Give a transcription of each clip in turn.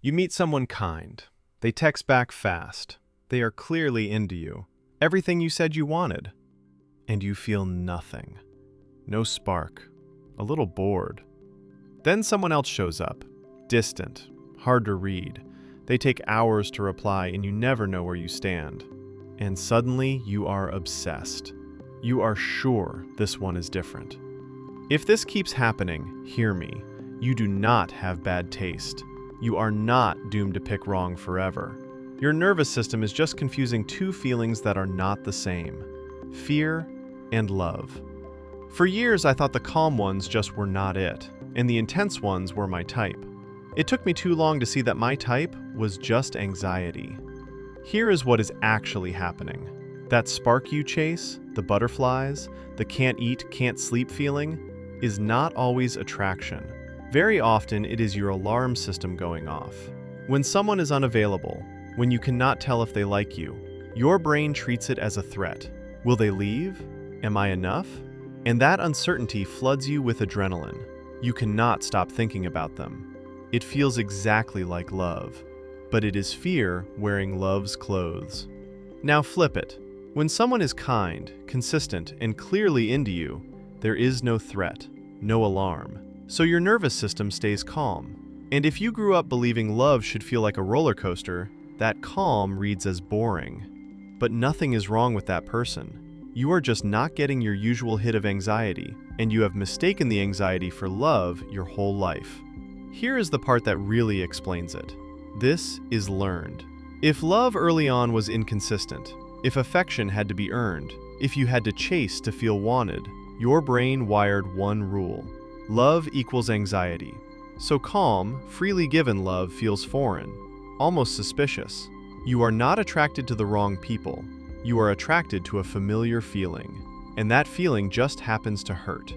You meet someone kind. They text back fast. They are clearly into you. Everything you said you wanted. And you feel nothing. No spark. A little bored. Then someone else shows up. Distant. Hard to read. They take hours to reply and you never know where you stand. And suddenly you are obsessed. You are sure this one is different. If this keeps happening, hear me. You do not have bad taste. You are not doomed to pick wrong forever. Your nervous system is just confusing two feelings that are not the same: fear and love. For years, I thought the calm ones just were not it, and the intense ones were my type. It took me too long to see that my type was just anxiety. Here is what is actually happening. That spark you chase, the butterflies, the can't eat, can't sleep feeling, is not always attraction. Very often, it is your alarm system going off. When someone is unavailable, when you cannot tell if they like you, your brain treats it as a threat. Will they leave? Am I enough? And that uncertainty floods you with adrenaline. You cannot stop thinking about them. It feels exactly like love, but it is fear wearing love's clothes. Now flip it. When someone is kind, consistent, and clearly into you, there is no threat, no alarm. So your nervous system stays calm. And if you grew up believing love should feel like a roller coaster, that calm reads as boring. But nothing is wrong with that person. You are just not getting your usual hit of anxiety, and you have mistaken the anxiety for love your whole life. Here is the part that really explains it. This is learned. If love early on was inconsistent, if affection had to be earned, if you had to chase to feel wanted, your brain wired one rule: love equals anxiety. So calm, freely given love feels foreign, almost suspicious. You are not attracted to the wrong people. You are attracted to a familiar feeling, and that feeling just happens to hurt.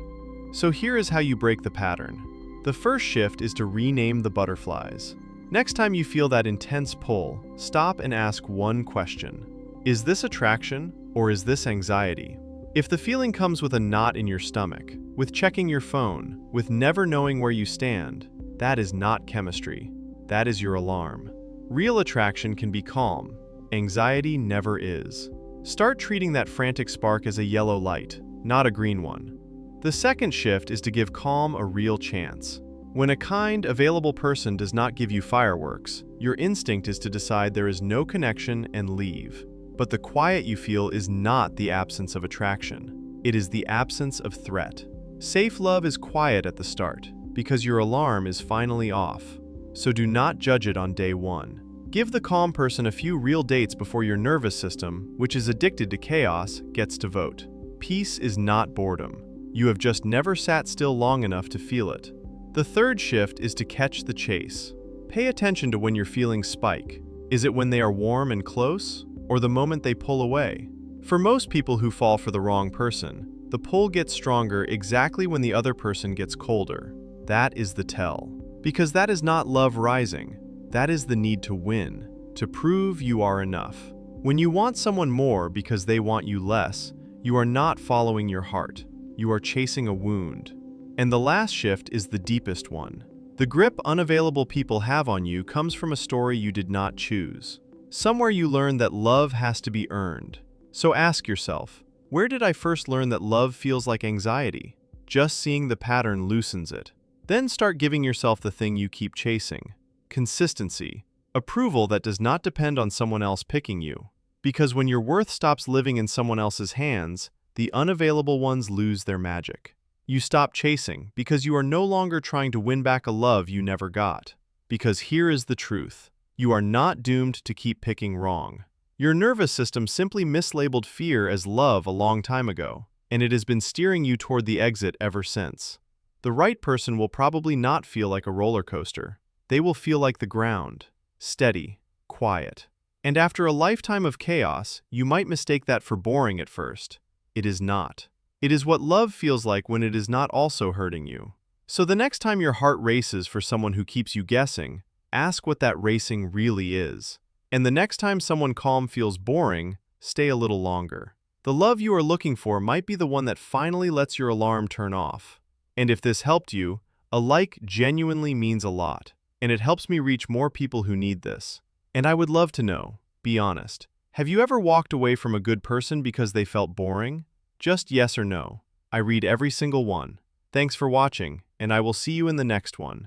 So here is how you break the pattern. The first shift is to rename the butterflies. Next time you feel that intense pull, stop and ask one question. Is this attraction, or is this anxiety? If the feeling comes with a knot in your stomach, with checking your phone, with never knowing where you stand, that is not chemistry. That is your alarm. Real attraction can be calm. Anxiety never is. Start treating that frantic spark as a yellow light, not a green one. The second shift is to give calm a real chance. When a kind, available person does not give you fireworks, your instinct is to decide there is no connection and leave. But the quiet you feel is not the absence of attraction. It is the absence of threat. Safe love is quiet at the start, because your alarm is finally off. So do not judge it on day one. Give the calm person a few real dates before your nervous system, which is addicted to chaos, gets to vote. Peace is not boredom. You have just never sat still long enough to feel it. The third shift is to catch the chase. Pay attention to when your feelings spike. Is it when they are warm and close, or the moment they pull away? For most people who fall for the wrong person, the pull gets stronger exactly when the other person gets colder. That is the tell. Because that is not love rising. That is the need to win, to prove you are enough. When you want someone more because they want you less, you are not following your heart. You are chasing a wound. And the last shift is the deepest one. The grip unavailable people have on you comes from a story you did not choose. Somewhere you learned that love has to be earned. So ask yourself, where did I first learn that love feels like anxiety? Just seeing the pattern loosens it. Then start giving yourself the thing you keep chasing. Consistency. Approval that does not depend on someone else picking you. Because when your worth stops living in someone else's hands, the unavailable ones lose their magic. You stop chasing because you are no longer trying to win back a love you never got. Because here is the truth. You are not doomed to keep picking wrong. Your nervous system simply mislabeled fear as love a long time ago, and it has been steering you toward the exit ever since. The right person will probably not feel like a roller coaster. They will feel like the ground, steady, quiet. And after a lifetime of chaos, you might mistake that for boring at first. It is not. It is what love feels like when it is not also hurting you. So the next time your heart races for someone who keeps you guessing, ask what that racing really is. And the next time someone calm feels boring, stay a little longer. The love you are looking for might be the one that finally lets your alarm turn off. And if this helped you, a like genuinely means a lot. and it helps me reach more people who need this. And I would love to know, be honest, have you ever walked away from a good person because they felt boring? Just yes or no. I read every single one. Thanks for watching, and I will see you in the next one.